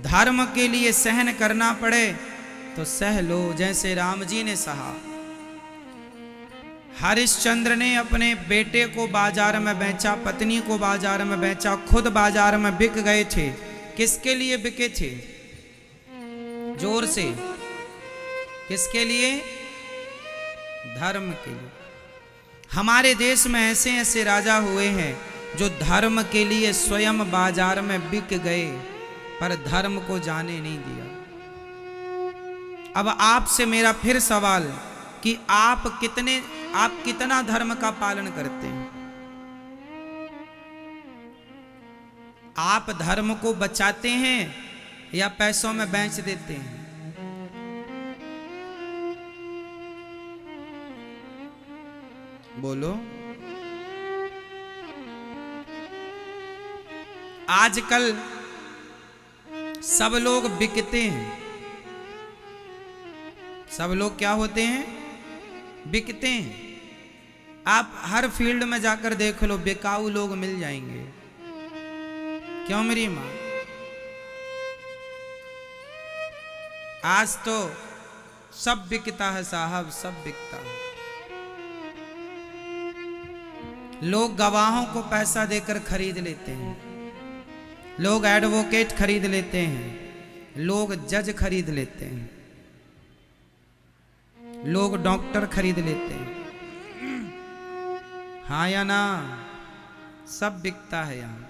धर्म के लिए सहन करना पड़े तो सह लो, जैसे राम जी ने सहा। हरिश्चंद्र ने अपने बेटे को बाजार में बेचा, पत्नी को बाजार में बेचा, खुद बाजार में बिक गए थे। किसके लिए बिके थे? जोर से, किसके लिए? धर्म के लिए। हमारे देश में ऐसे ऐसे राजा हुए हैं जो धर्म के लिए स्वयं बाजार में बिक गए, पर धर्म को जाने नहीं दिया। अब आपसे मेरा फिर सवाल कि आप कितना धर्म का पालन करते हैं? आप धर्म को बचाते हैं या पैसों में बेच देते हैं? बोलो। आजकल सब लोग बिकते हैं। सब लोग क्या होते हैं? बिकते हैं। आप हर फील्ड में जाकर देख लो, बिकाऊ लोग मिल जाएंगे। क्यों मेरी मां? आज तो सब बिकता है साहब, सब बिकता है। लोग गवाहों को पैसा देकर खरीद लेते हैं, लोग एडवोकेट खरीद लेते हैं, लोग जज खरीद लेते हैं, लोग डॉक्टर खरीद लेते हैं। हाँ या ना? सब बिकता है यहां।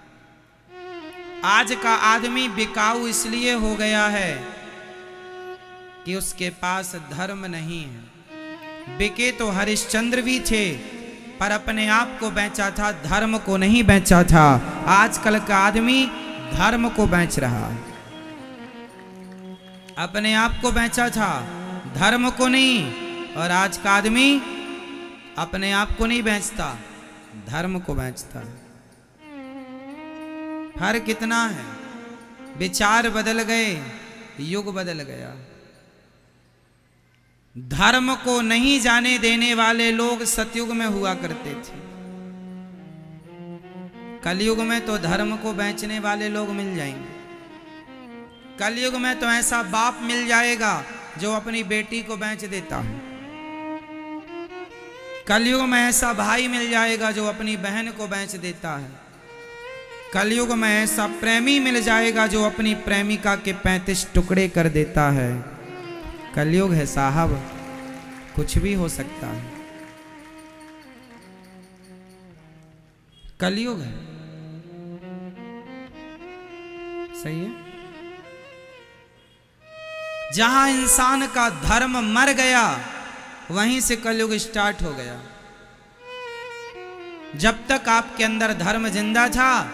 आज का आदमी बिकाऊ इसलिए हो गया है कि उसके पास धर्म नहीं है। बिके तो हरिश्चंद्र भी थे, पर अपने आप को बेचा था, धर्म को नहीं बेचा था। आजकल का आदमी धर्म को बेच रहा है। अपने आप को बेचा था, धर्म को नहीं। और आज का आदमी अपने आप को नहीं बेचता, धर्म को बेचता है। फर्क कितना है? विचार बदल गए, युग बदल गया। धर्म को नहीं जाने देने वाले लोग सतयुग में हुआ करते थे। कलयुग में तो धर्म को बेचने वाले लोग मिल जाएंगे। कलयुग में तो ऐसा बाप मिल जाएगा जो अपनी बेटी को बेच देता है। कलयुग में ऐसा भाई मिल जाएगा जो अपनी बहन को बेच देता है। कलयुग में ऐसा प्रेमी मिल जाएगा जो अपनी प्रेमिका के 35 टुकड़े कर देता है। कलयुग है साहब, कुछ भी हो सकता है। कलयुग है, सही है। जहां इंसान का धर्म मर गया, वहीं से कलयुग स्टार्ट हो गया। जब तक आपके अंदर धर्म जिंदा था,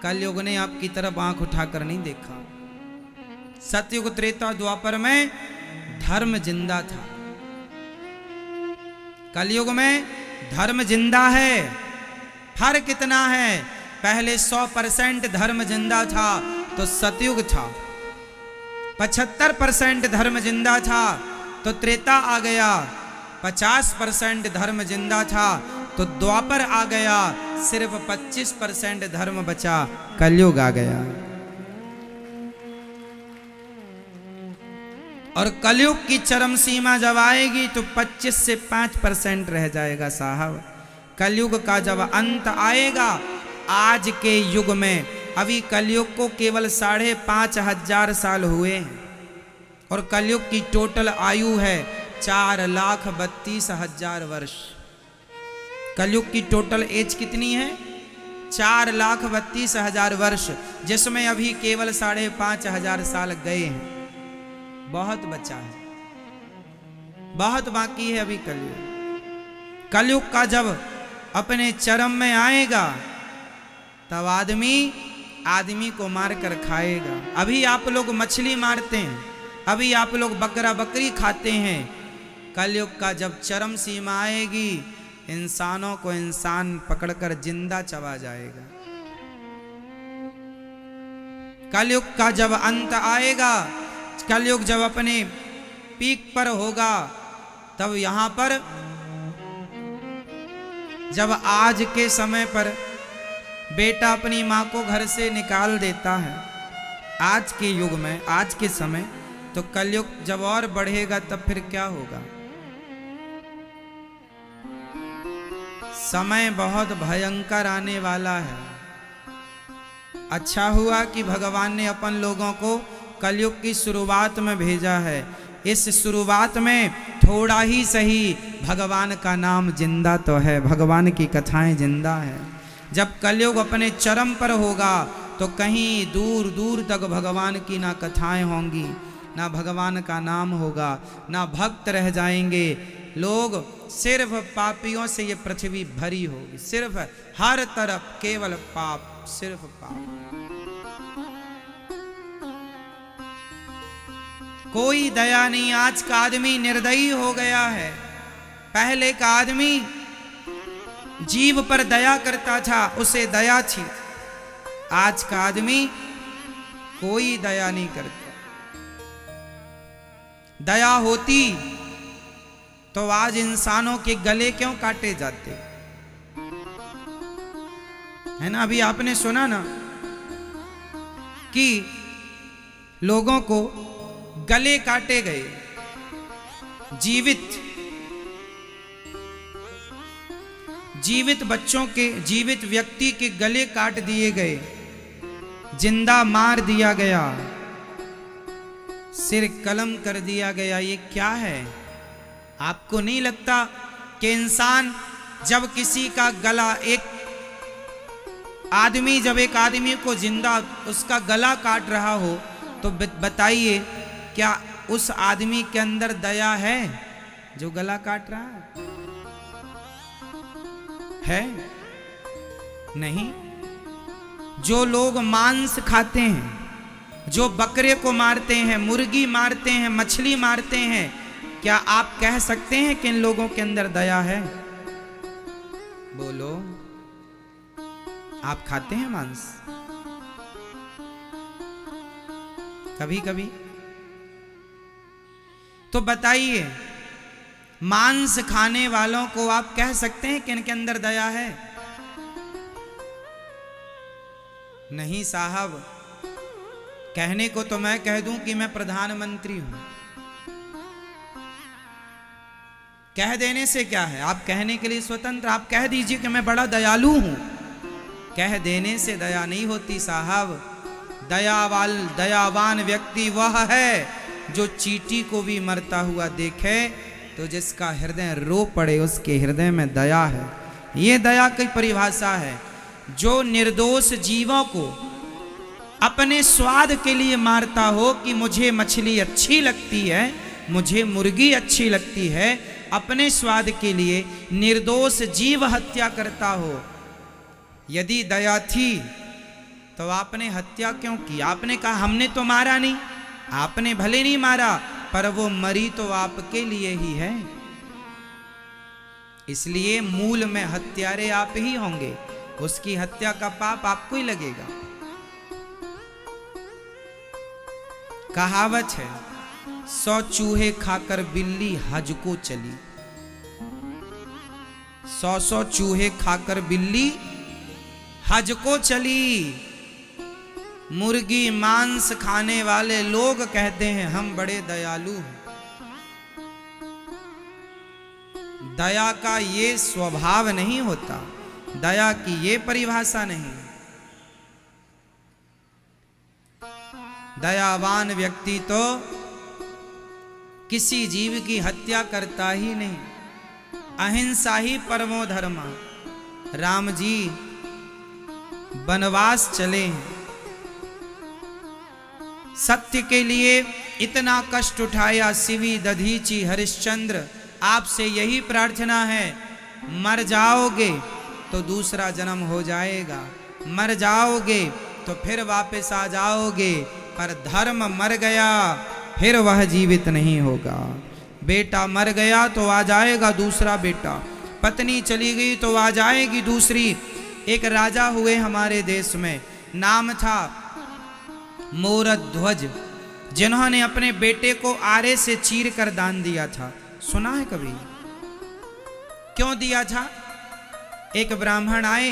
कलयुग ने आपकी तरफ आंख उठाकर नहीं देखा। सतयुग त्रेता द्वापर में धर्म जिंदा था। कलयुग में धर्म जिंदा है। फर्क कितना है? पहले 100% धर्म जिंदा था तो सतयुग था। 75% धर्म जिंदा था तो त्रेता आ गया। 50% धर्म जिंदा था तो द्वापर आ गया। सिर्फ 25% धर्म बचा, कलयुग आ गया। और कलयुग की चरम सीमा जब आएगी तो 25 से 5% रह जाएगा साहब। कलयुग का जब अंत आएगा, आज के युग में, अभी कलयुग को केवल 5,500 साल हुए हैं और कलयुग की टोटल आयु है 4,32,000 वर्ष। कलयुग की टोटल एज कितनी है? 4,32,000 वर्ष, जिसमें अभी केवल 5,500 साल गए हैं। बहुत बचा है, बहुत बाकी है अभी कलयुग। कलयुग का जब अपने चरम में आएगा, तब आदमी को मार कर खाएगा। अभी आप लोग मछली मारते हैं, अभी आप लोग बकरा बकरी खाते हैं। कलयुग का जब चरम सीमा आएगी, इंसानों को इंसान पकड़कर जिंदा चबा जाएगा। कलयुग का जब अंत आएगा, कलयुग जब अपने पीक पर होगा, तब यहां पर जब आज के समय पर बेटा अपनी मां को घर से निकाल देता है, आज के युग में, आज के समय, तो कलयुग जब और बढ़ेगा तब फिर क्या होगा। समय बहुत भयंकर आने वाला है। अच्छा हुआ कि भगवान ने अपन लोगों को कलयुग की शुरुआत में भेजा है। इस शुरुआत में थोड़ा ही सही भगवान का नाम जिंदा तो है, भगवान की कथाएं जिंदा है। जब कलयुग अपने चरम पर होगा तो कहीं दूर दूर तक भगवान की ना कथाएं होंगी, ना भगवान का नाम होगा, ना भक्त रह जाएंगे। लोग सिर्फ पापियों से ये पृथ्वी भरी होगी, सिर्फ हर तरफ केवल पाप, सिर्फ पाप। कोई दया नहीं। आज का आदमी निर्दयी हो गया है। पहले का आदमी जीव पर दया करता था, उसे दया थी। आज का आदमी कोई दया नहीं करता। दया होती तो आज इंसानों के गले क्यों काटे जाते, है ना। अभी आपने सुना ना कि लोगों को गले काटे गए, जीवित बच्चों के, जीवित व्यक्ति के गले काट दिए गए, जिंदा मार दिया गया, सिर कलम कर दिया गया। ये क्या है? आपको नहीं लगता कि इंसान जब किसी का गला, एक आदमी जब एक आदमी को जिंदा उसका गला काट रहा हो तो बताइए क्या उस आदमी के अंदर दया है जो गला काट रहा है? नहीं। जो लोग मांस खाते हैं, जो बकरे को मारते हैं, मुर्गी मारते हैं, मछली मारते हैं, क्या आप कह सकते हैं कि इन लोगों के अंदर दया है? बोलो, आप खाते हैं मांस कभी कभी? तो बताइए, मांस खाने वालों को आप कह सकते हैं कि इनके अंदर दया है? नहीं साहब। कहने को तो मैं कह दूं कि मैं प्रधानमंत्री हूं, कह देने से क्या है? आप कहने के लिए स्वतंत्र, आप कह दीजिए कि मैं बड़ा दयालु हूं। कह देने से दया नहीं होती साहब। दयावान व्यक्ति वह है जो चींटी को भी मरता हुआ देखे तो जिसका हृदय रो पड़े, उसके हृदय में दया है। ये दया की परिभाषा है। जो निर्दोष जीवों को अपने स्वाद के लिए मारता हो कि मुझे मछली अच्छी लगती है, मुझे मुर्गी अच्छी लगती है, अपने स्वाद के लिए निर्दोष जीव हत्या करता हो, यदि दया थी तो आपने हत्या क्यों की? आपने कहा हमने तो मारा नहीं। आपने भले नहीं मारा, पर वो मरी तो आपके लिए ही है। इसलिए मूल में हत्यारे आप ही होंगे, उसकी हत्या का पाप आपको ही लगेगा। कहावत है, 100 चूहे खाकर बिल्ली हज को चली। 100 चूहे खाकर बिल्ली हज को चली। मुर्गी मांस खाने वाले लोग कहते हैं हम बड़े दयालु हैं। दया का ये स्वभाव नहीं होता, दया की ये परिभाषा नहीं। दयावान व्यक्ति तो किसी जीव की हत्या करता ही नहीं। अहिंसा ही परमो धर्म। राम जी वनवास चले हैं, सत्य के लिए इतना कष्ट उठाया। शिवी दधीची हरिश्चंद्र, आपसे यही प्रार्थना है, मर जाओगे तो दूसरा जन्म हो जाएगा, मर जाओगे तो फिर वापस आ जाओगे, पर धर्म मर गया फिर वह जीवित नहीं होगा। बेटा मर गया तो आ जाएगा दूसरा बेटा, पत्नी चली गई तो आ जाएगी दूसरी। एक राजा हुए हमारे देश में, नाम था मोरध्वज, जिन्होंने अपने बेटे को आरे से चीर कर दान दिया था। सुना है कभी? क्यों दिया था? एक ब्राह्मण आए,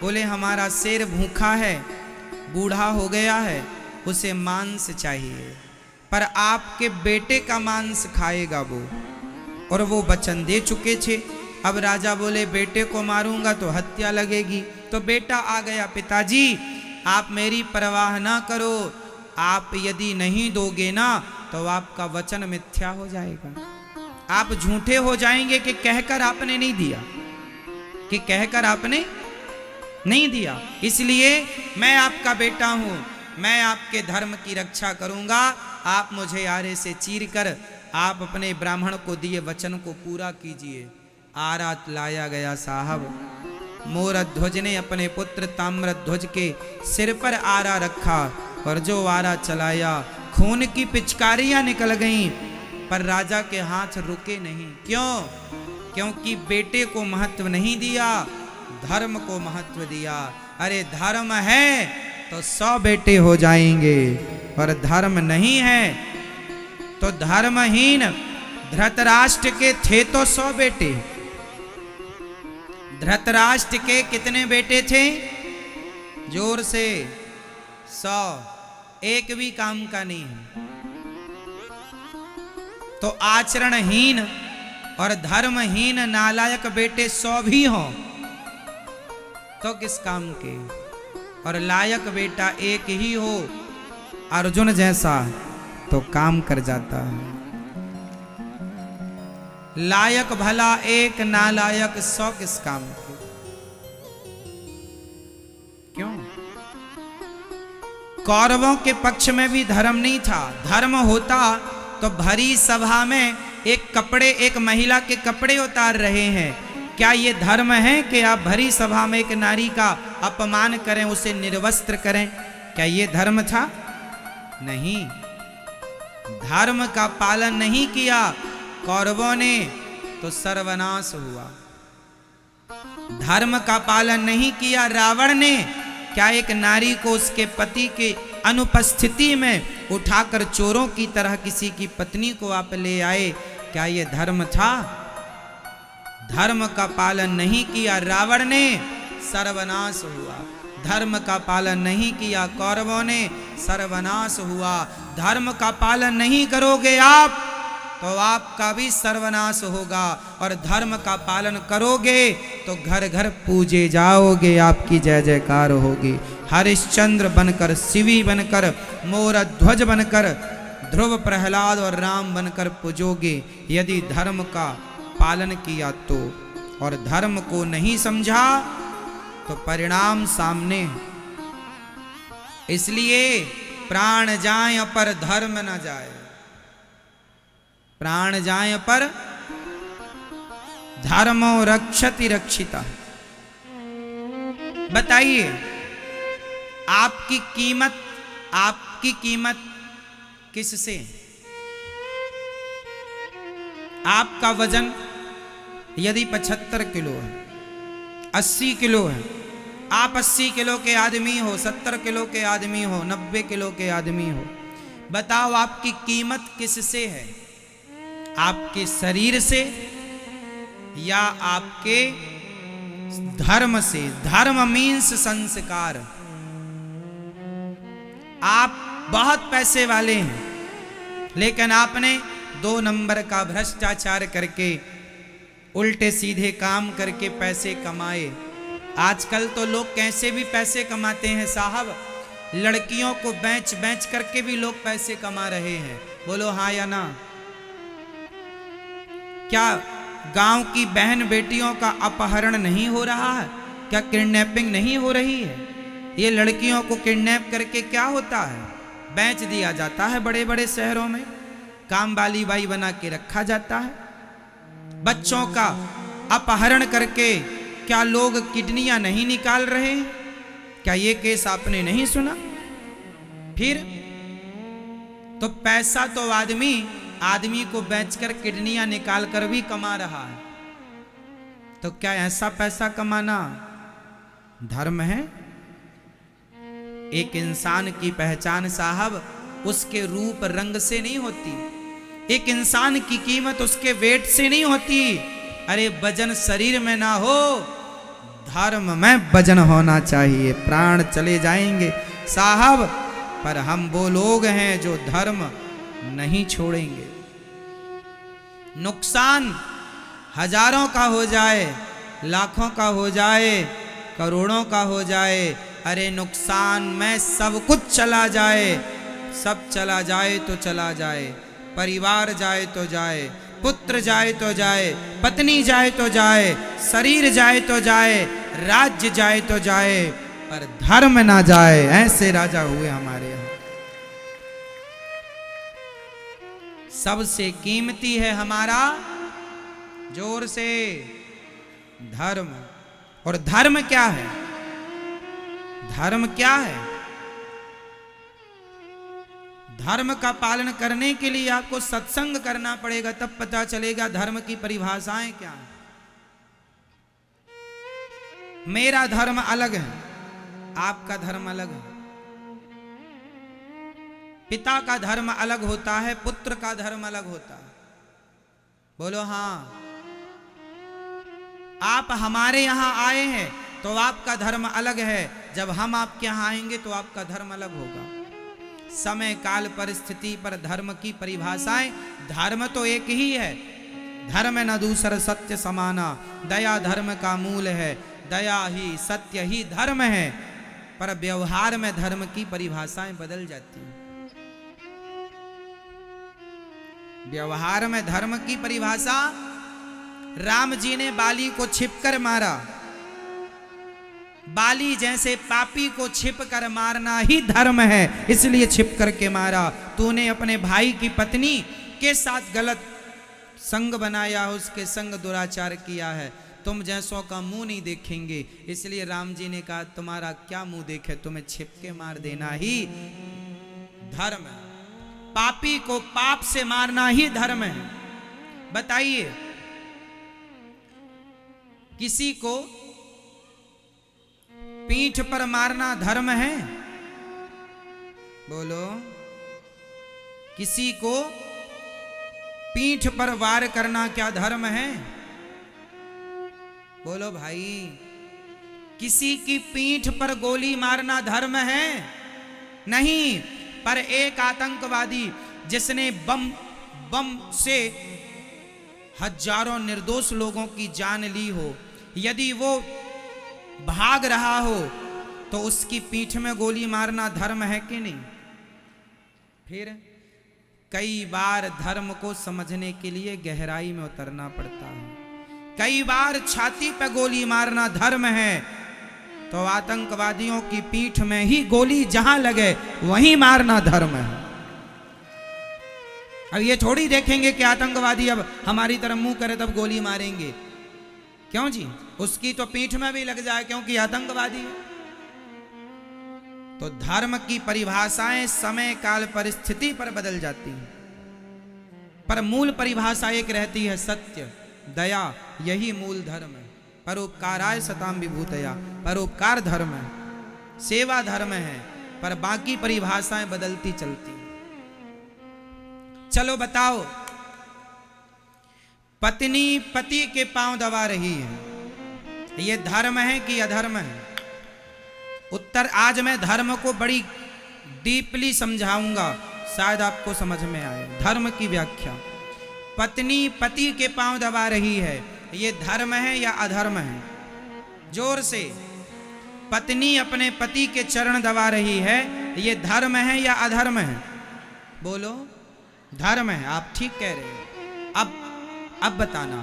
बोले हमारा शेर भूखा है, बूढ़ा हो गया है, उसे मांस चाहिए, पर आपके बेटे का मांस खाएगा वो, और वो वचन दे चुके थे। अब राजा बोले बेटे को मारूंगा तो हत्या लगेगी। तो बेटा आ गया, पिताजी आप मेरी परवाह ना करो, आप यदि नहीं दोगे ना तो आपका वचन मिथ्या हो जाएगा, आप झूठे हो जाएंगे कि कहकर आपने नहीं दिया, कि कहकर आपने नहीं दिया। इसलिए मैं आपका बेटा हूं, मैं आपके धर्म की रक्षा करूंगा, आप मुझे आरे से चीर कर आप अपने ब्राह्मण को दिए वचन को पूरा कीजिए। आरा लाया गया साहब, मोरध्वज ने अपने पुत्र ताम्रध्वज के सिर पर आरा रखा और जो आरा चलाया खून की पिचकारियां निकल गईं, पर राजा के हाथ रुके नहीं। क्यों? क्योंकि बेटे को महत्व नहीं दिया, धर्म को महत्व दिया। अरे धर्म है तो 100 बेटे हो जाएंगे, और धर्म नहीं है तो धर्महीन धृतराष्ट्र के थे तो 100 बेटे। धृतराष्ट्र के कितने बेटे थे? जोर से 100, एक भी काम का नहीं है। तो आचरणहीन और धर्महीन नालायक बेटे 100 भी हों तो किस काम के, और लायक बेटा एक ही हो अर्जुन जैसा तो काम कर जाता है। लायक भला एक, नालायक 100 किस काम के? क्यों? कौरवों के पक्ष में भी धर्म नहीं था। धर्म होता तो भरी सभा में एक महिला के कपड़े उतार रहे हैं, क्या ये धर्म है कि आप भरी सभा में एक नारी का अपमान करें, उसे निर्वस्त्र करें? क्या ये धर्म था? नहीं। धर्म का पालन नहीं किया कौरवों ने तो सर्वनाश हुआ। धर्म का पालन नहीं किया रावण ने, क्या एक नारी को उसके पति के अनुपस्थिति में उठाकर चोरों की तरह किसी की पत्नी को आप ले आए? क्या ये धर्म था? धर्म का पालन नहीं किया रावण ने, सर्वनाश हुआ। धर्म का पालन नहीं किया कौरवों ने, सर्वनाश हुआ। धर्म का पालन नहीं करोगे आप तो आपका भी सर्वनाश होगा, और धर्म का पालन करोगे तो घर घर पूजे जाओगे, आपकी जय जयकार होगी। हरिश्चंद्र बनकर, शिवी बनकर, मोरध्वज बनकर, ध्रुव, प्रहलाद और राम बनकर पूजोगे यदि धर्म का पालन किया तो। और धर्म को नहीं समझा तो परिणाम सामने। इसलिए प्राण जाए पर धर्म न जाए, प्राण जाए पर धर्मो रक्षति रक्षिता। बताइए आपकी कीमत किससे? आपका वजन यदि 75 किलो है, 80 किलो है, आप 80 किलो के आदमी हो, 70 किलो के आदमी हो, 90 किलो के आदमी हो, बताओ आपकी कीमत किससे है? आपके शरीर से या आपके धर्म से? धर्म मीन्स संस्कार। आप बहुत पैसे वाले हैं लेकिन आपने 2 नंबर का भ्रष्टाचार करके, उल्टे सीधे काम करके पैसे कमाए। आजकल तो लोग कैसे भी पैसे कमाते हैं साहब, लड़कियों को बेच बेच करके भी लोग पैसे कमा रहे हैं। बोलो हाँ या ना? क्या गांव की बहन बेटियों का अपहरण नहीं हो रहा है? क्या किडनैपिंग नहीं हो रही है? ये लड़कियों को किडनैप करके क्या होता है, बेच दिया जाता है। बड़े बड़े शहरों में काम वाली बाई बना के रखा जाता है। बच्चों का अपहरण करके क्या लोग किडनियां नहीं निकाल रहे हैं? क्या ये केस आपने नहीं सुना? फिर तो पैसा तो आदमी को बेचकर किडनियां निकाल कर भी कमा रहा है। तो क्या ऐसा पैसा कमाना धर्म है? एक इंसान की पहचान साहब उसके रूप रंग से नहीं होती, एक इंसान की कीमत उसके वेट से नहीं होती। अरे वजन शरीर में ना हो, धर्म में वजन होना चाहिए। प्राण चले जाएंगे साहब, पर हम वो लोग हैं जो धर्म नहीं छोड़ेंगे। नुकसान हजारों का हो जाए, लाखों का हो जाए, करोड़ों का हो जाए, अरे नुकसान में सब कुछ चला जाए, सब चला जाए तो चला जाए, परिवार जाए तो जाए, पुत्र जाए तो जाए, पत्नी जाए तो जाए, शरीर जाए तो जाए, राज्य जाए तो जाए, पर धर्म ना जाए। ऐसे राजा हुए हमारे यहाँ। सबसे कीमती है हमारा, जोर से, धर्म। और धर्म क्या है? धर्म क्या है? धर्म का पालन करने के लिए आपको सत्संग करना पड़ेगा, तब पता चलेगा धर्म की परिभाषाएं क्या है। मेरा धर्म अलग है, आपका धर्म अलग है। पिता का धर्म अलग होता है, पुत्र का धर्म अलग होता है। बोलो हाँ। आप हमारे यहां आए हैं तो आपका धर्म अलग है, जब हम आपके यहां आएंगे तो आपका धर्म अलग होगा। समय काल परिस्थिति पर धर्म की परिभाषाएं, धर्म तो एक ही है, धर्म न दूसर सत्य समाना, दया धर्म का मूल है, दया ही सत्य ही धर्म है। पर व्यवहार में धर्म की परिभाषाएं बदल जाती हैं। व्यवहार में धर्म की परिभाषा, राम जी ने बाली को छिपकर मारा, बाली जैसे पापी को छिपकर मारना ही धर्म है, इसलिए छिप करके मारा। तूने अपने भाई की पत्नी के साथ गलत संग बनाया, उसके संग दुराचार किया है, तुम जैसों का मुंह नहीं देखेंगे, इसलिए राम जी ने कहा तुम्हारा क्या मुंह देखे, तुम्हें छिप के मार देना ही धर्म है। पापी को पाप से मारना ही धर्म है। बताइए, किसी को पीठ पर मारना धर्म है? बोलो। किसी को पीठ पर वार करना क्या धर्म है? बोलो भाई। किसी की पीठ पर गोली मारना धर्म है? नहीं। पर एक आतंकवादी जिसने बम से हजारों निर्दोष लोगों की जान ली हो, यदि वो भाग रहा हो तो उसकी पीठ में गोली मारना धर्म है कि नहीं? फिर कई बार धर्म को समझने के लिए गहराई में उतरना पड़ता है। कई बार छाती पे गोली मारना धर्म है, तो आतंकवादियों की पीठ में ही गोली जहां लगे वहीं मारना धर्म है। अब ये थोड़ी देखेंगे कि आतंकवादी अब हमारी तरफ मुंह करे तब गोली मारेंगे, क्यों जी? उसकी तो पीठ में भी लग जाए, क्योंकि आतंकवादी है। तो धर्म की परिभाषाएं समय काल परिस्थिति पर बदल जाती हैं, पर मूल परिभाषा एक रहती है, सत्य, दया, यही मूल धर्म है। परोपकाराय सताम विभूतया, परोपकार धर्म है, सेवा धर्म है, पर बाकी परिभाषाएं बदलती चलती। चलो बताओ, पत्नी पति के पांव दबा रही है, ये धर्म है कि अधर्म है? उत्तर आज मैं धर्म को बड़ी डीपली समझाऊंगा, शायद आपको समझ में आए धर्म की व्याख्या। पत्नी पति के पांव दबा रही है, ये धर्म है या अधर्म है? जोर से। पत्नी अपने पति के चरण दबा रही है, ये धर्म है या अधर्म है? बोलो। धर्म है। आप ठीक कह रहे हैं। अब बताना,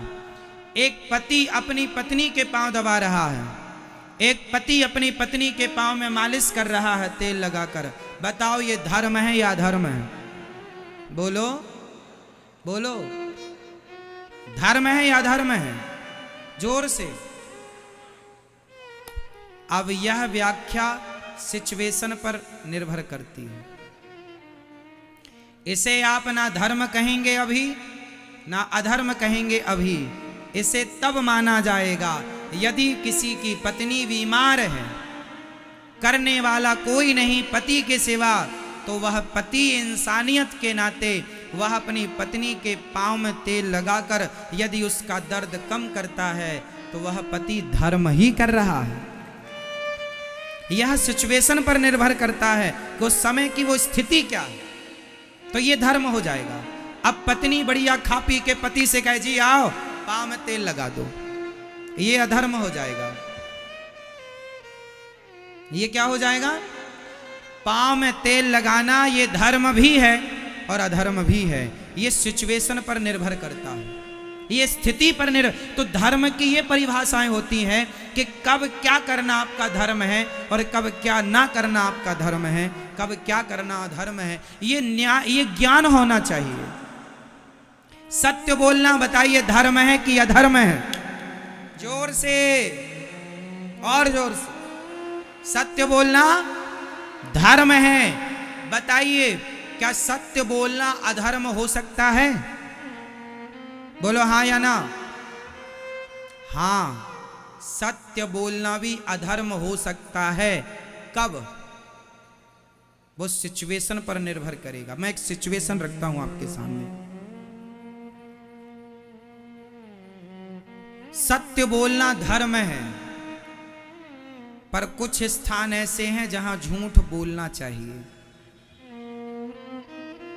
एक पति अपनी पत्नी के पांव दबा रहा है, एक पति अपनी पत्नी के पांव में मालिश कर रहा है तेल लगाकर, बताओ ये धर्म है या अधर्म है? बोलो बोलो। धर्म है या अधर्म है? जोर से। अब यह व्याख्या सिचुएशन पर निर्भर करती है। इसे आप ना धर्म कहेंगे अभी, ना अधर्म कहेंगे अभी। इसे तब माना जाएगा यदि किसी की पत्नी बीमार है, करने वाला कोई नहीं पति के सिवा, तो वह पति इंसानियत के नाते वह अपनी पत्नी के पांव में तेल लगाकर यदि उसका दर्द कम करता है तो वह पति धर्म ही कर रहा है। यह सिचुएशन पर निर्भर करता है कि उस समय की वो स्थिति क्या है, तो ये धर्म हो जाएगा। अब पत्नी बढ़िया खा पी के पति से कहे जी आओ पाँव में तेल लगा दो, ये अधर्म हो जाएगा। ये क्या हो जाएगा? पाँव में तेल लगाना ये धर्म भी है और अधर्म भी है। ये सिचुएशन पर निर्भर करता है, ये स्थिति पर निर्भर। तो धर्म की ये परिभाषाएं होती हैं कि कब क्या करना आपका धर्म है और कब क्या ना करना आपका धर्म है, कब क्या करना अधर्म है। ये न्याय, ये ज्ञान होना चाहिए। सत्य बोलना बताइए धर्म है कि अधर्म है? जोर से और जोर से। सत्य बोलना धर्म है, बताइए क्या सत्य बोलना अधर्म हो सकता है? बोलो हाँ या ना। हाँ, सत्य बोलना भी अधर्म हो सकता है। कब? वो सिचुएशन पर निर्भर करेगा। मैं एक सिचुएशन रखता हूं आपके सामने। सत्य बोलना धर्म है, पर कुछ स्थान ऐसे हैं जहां झूठ बोलना चाहिए।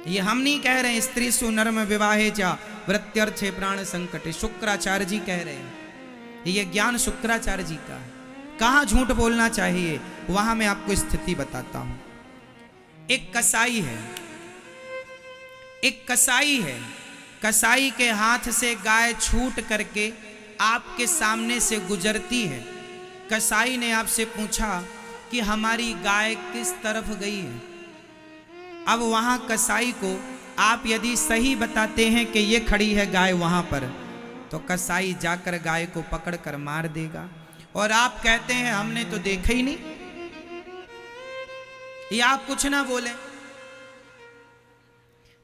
ये हम नहीं कह रहे हैं, स्त्री सु नर्म विवाहे चा वृत्त्यर्थे प्राण संकटे, शुक्राचार्य जी कह रहे हैं। ये ज्ञान शुक्राचार्य जी का है। कहां झूठ बोलना चाहिए वहां मैं आपको स्थिति बताता हूं। एक कसाई है, एक कसाई है, कसाई के हाथ से गाय छूट करके आपके सामने से गुजरती है। कसाई ने आपसे पूछा कि हमारी गाय किस तरफ गई है। अब वहां कसाई को आप यदि सही बताते हैं कि ये खड़ी है गाय वहां पर, तो कसाई जाकर गाय को पकड़कर मार देगा। और आप कहते हैं हमने तो देखा ही नहीं, या आप कुछ ना बोले,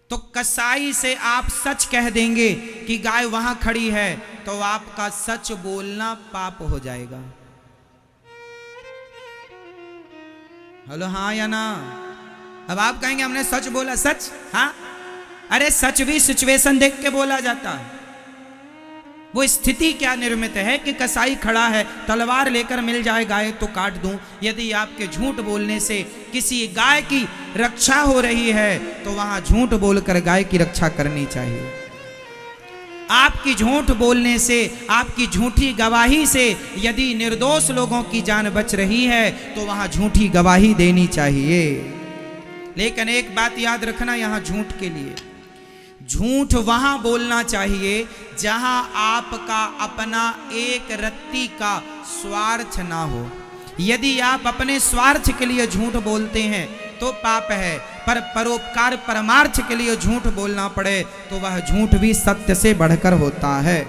तो कसाई से आप सच कह देंगे कि गाय वहां खड़ी है, तो आपका सच बोलना पाप हो जाएगा। हेलो हाँ या ना? अब आप कहेंगे हमने सच बोला। सच? हाँ, अरे सच भी सिचुएशन देख के बोला जाता है। वो स्थिति क्या निर्मित है कि कसाई खड़ा है, तलवार लेकर मिल जाए गाय तो काट दूं। यदि आपके झूठ बोलने से किसी गाय की रक्षा हो रही है तो वहां झूठ बोलकर गाय की रक्षा करनी चाहिए। आपकी झूठ बोलने से, आपकी झूठी गवाही से यदि निर्दोष लोगों की जान बच रही है तो वहां झूठी गवाही देनी चाहिए। लेकिन एक बात याद रखना यहां झूठ के लिए, झूठ वहां बोलना चाहिए जहां आपका अपना एक रत्ती का स्वार्थ ना हो। यदि आप अपने स्वार्थ के लिए झूठ बोलते हैं तो पाप है, पर परोपकार परमार्थ के लिए झूठ बोलना पड़े तो वह झूठ भी सत्य से बढ़कर होता है।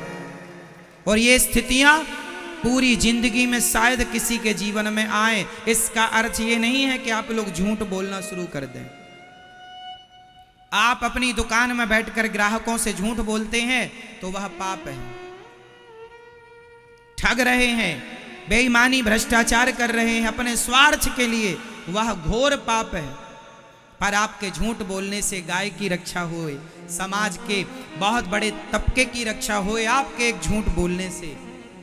और ये स्थितियां पूरी जिंदगी में शायद किसी के जीवन में आए। इसका अर्थ ये नहीं है कि आप लोग झूठ बोलना शुरू कर दें। आप अपनी दुकान में बैठकर ग्राहकों से झूठ बोलते हैं तो वह पाप है। ठग रहे हैं, बेईमानी भ्रष्टाचार कर रहे हैं अपने स्वार्थ के लिए, वह घोर पाप है। पर आपके झूठ बोलने से गाय की रक्षा होए, समाज के बहुत बड़े तबके की रक्षा होए आपके एक झूठ बोलने से,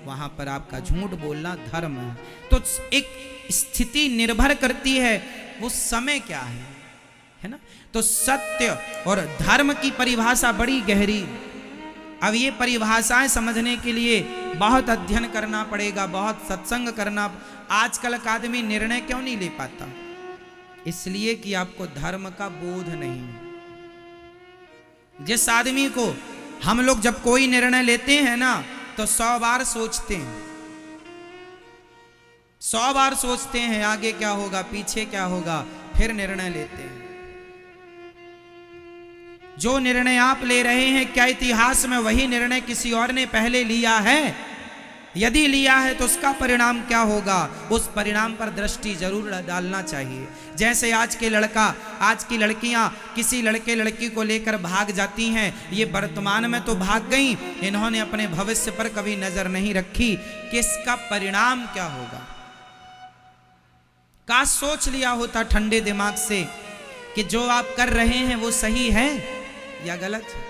वहां पर आपका झूठ बोलना धर्म है। तो एक स्थिति निर्भर करती है वो समय क्या है ना। तो सत्य और धर्म की परिभाषा बड़ी गहरी। अब ये परिभाषाएं समझने के लिए बहुत अध्ययन करना पड़ेगा, बहुत सत्संग करना। आजकल का आदमी निर्णय क्यों नहीं ले पाता? इसलिए कि आपको धर्म का बोध नहीं। जिस आदमी को हम लोग जब कोई निर्णय लेते हैं ना तो 100 बार सोचते हैं, 100 बार सोचते हैं आगे क्या होगा पीछे क्या होगा, फिर निर्णय लेते हैं। जो निर्णय आप ले रहे हैं क्या इतिहास में वही निर्णय किसी और ने पहले लिया है? यदि लिया है तो उसका परिणाम क्या होगा, उस परिणाम पर दृष्टि जरूर डालना चाहिए। जैसे आज के लड़का, आज की लड़कियां किसी लड़के लड़की को लेकर भाग जाती हैं, ये वर्तमान में तो भाग गई, इन्होंने अपने भविष्य पर कभी नजर नहीं रखी कि इसका परिणाम क्या होगा। काश सोच लिया होता ठंडे दिमाग से कि जो आप कर रहे हैं वो सही है या गलत है।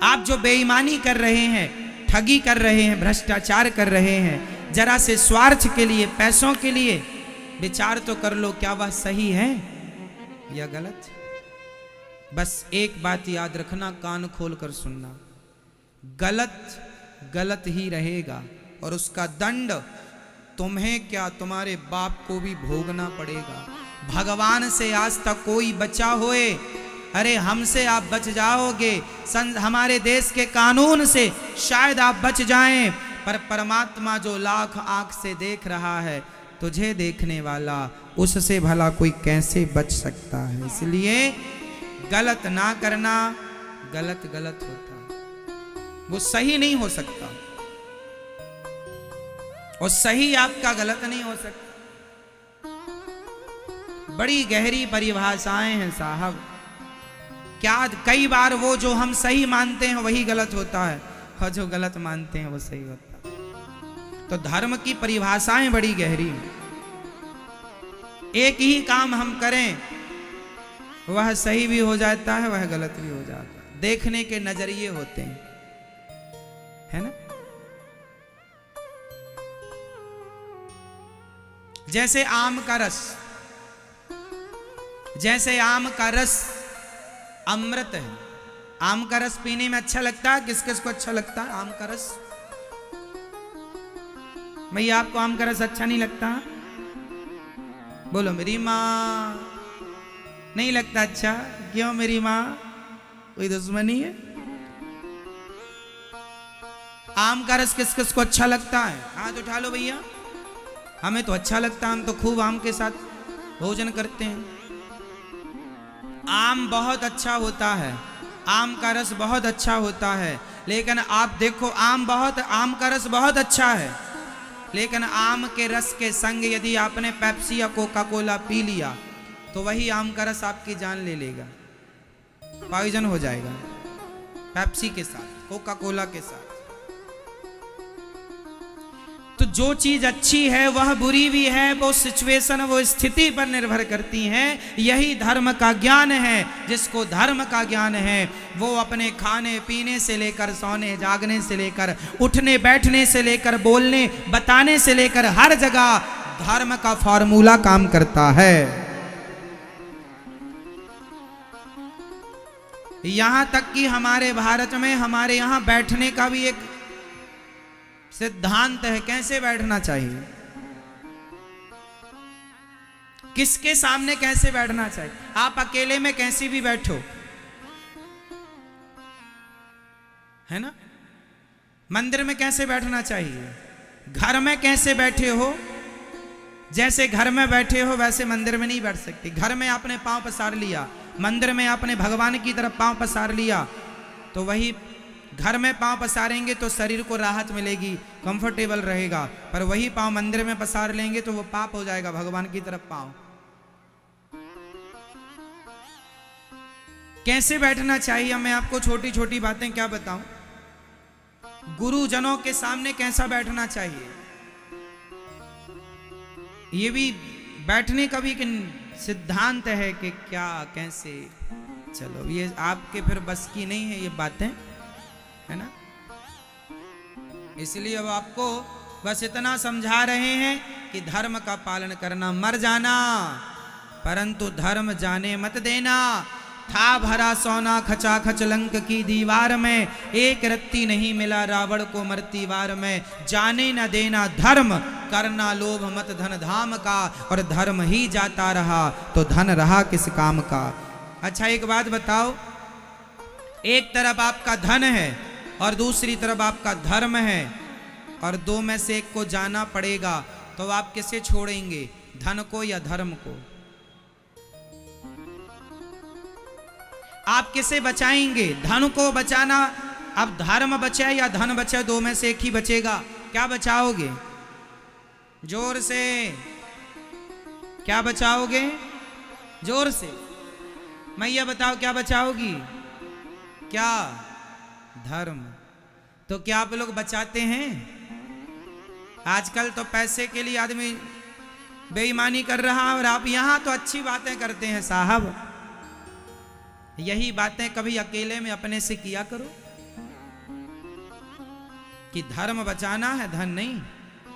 आप जो बेईमानी कर रहे हैं, ठगी कर रहे हैं, भ्रष्टाचार कर रहे हैं, जरा से स्वार्थ के लिए, पैसों के लिए विचार तो कर लो, क्या वह सही है या गलत? बस एक बात याद रखना, कान खोल कर सुनना, गलत गलत ही रहेगा और उसका दंड तुम्हें क्या, तुम्हारे बाप को भी भोगना पड़ेगा। भगवान से आज तक कोई बचा होए, अरे हमसे आप बच जाओगे, हमारे देश के कानून से शायद आप बच जाएं, पर परमात्मा जो लाख आंख से देख रहा है, तुझे देखने वाला, उससे भला कोई कैसे बच सकता है। इसलिए गलत ना करना, गलत गलत होता है, वो सही नहीं हो सकता, और सही आपका गलत नहीं हो सकता। बड़ी गहरी परिभाषाएं हैं साहब। क्या कई बार वो जो हम सही मानते हैं वही गलत होता है, और जो गलत मानते हैं वो सही होता है। तो धर्म की परिभाषाएं बड़ी गहरी हैं। एक ही काम हम करें, वह सही भी हो जाता है, वह गलत भी हो जाता है। देखने के नजरिए होते हैं, है ना। जैसे आम का रस, जैसे आम का रस अमृत है। आम का रस पीने में अच्छा लगता है, किस किस को अच्छा लगता है आम का रस? भैया आपको आम का रस अच्छा नहीं लगता? बोलो मेरी माँ नहीं लगता अच्छा। क्यों मेरी माँ, कोई दुश्मनी है? आम का रस किस किस को अच्छा लगता है? हाथ उठा लो भैया। हमें तो अच्छा लगता है, हम तो खूब आम के साथ भोजन करते हैं। आम बहुत अच्छा होता है, आम का रस बहुत अच्छा होता है, लेकिन आप देखो आम का रस बहुत अच्छा है, लेकिन आम के रस के संग यदि आपने पेप्सी या कोका कोला पी लिया तो वही आम का रस आपकी जान ले लेगा, पॉइजन हो जाएगा। पेप्सी के साथ, कोका कोला के साथ। तो जो चीज अच्छी है वह बुरी भी है, वो सिचुएशन, वो स्थिति पर निर्भर करती है। यही धर्म का ज्ञान है। जिसको धर्म का ज्ञान है वो अपने खाने पीने से लेकर, सोने जागने से लेकर, उठने बैठने से लेकर, बोलने बताने से लेकर, हर जगह धर्म का फॉर्मूला काम करता है। यहां तक कि हमारे भारत में, हमारे यहां बैठने का भी एक सिद्धांत है, कैसे बैठना चाहिए, किसके सामने कैसे बैठना चाहिए। आप अकेले में कैसे भी बैठो, है ना। मंदिर में कैसे बैठना चाहिए, घर में कैसे बैठे हो, जैसे घर में बैठे हो वैसे मंदिर में नहीं बैठ सकते। घर में आपने पांव पसार लिया, मंदिर में आपने भगवान की तरफ पांव पसार लिया, तो वही घर में पांव पसारेंगे तो शरीर को राहत मिलेगी, कंफर्टेबल रहेगा, पर वही पांव मंदिर में पसार लेंगे तो वो पाप हो जाएगा भगवान की तरफ पांव। कैसे बैठना चाहिए, मैं आपको छोटी छोटी बातें क्या बताऊं। गुरुजनों के सामने कैसा बैठना चाहिए, ये भी बैठने का भी सिद्धांत है कि क्या कैसे। चलो ये आपके फिर बस की नहीं है ये बातें, है ना। इसलिए अब आपको बस इतना समझा रहे हैं कि धर्म का पालन करना, मर जाना परंतु धर्म जाने मत देना। था भरा सोना खचाखच लंक की दीवार में, एक रत्ती नहीं मिला रावण को मरती वार में। जाने न देना धर्म, करना लोभ मत धन धाम का, और धर्म ही जाता रहा तो धन रहा किस काम का। अच्छा एक बात बताओ, एक तरफ आपका धन है और दूसरी तरफ आपका धर्म है, और दो में से एक को जाना पड़ेगा, तो आप किसे छोड़ेंगे, धन को या धर्म को? आप किसे बचाएंगे, धन को बचाना। अब धर्म बचे या धन बचे, दो में से एक ही बचेगा, क्या बचाओगे? जोर से क्या बचाओगे, जोर से मैया बताओ क्या बचाओगी? क्या? धर्म। तो क्या आप लोग बचाते हैं? आजकल तो पैसे के लिए आदमी बेईमानी कर रहा है, और आप यहां तो अच्छी बातें करते हैं साहब। यही बातें कभी अकेले में अपने से किया करो कि धर्म बचाना है, धन नहीं।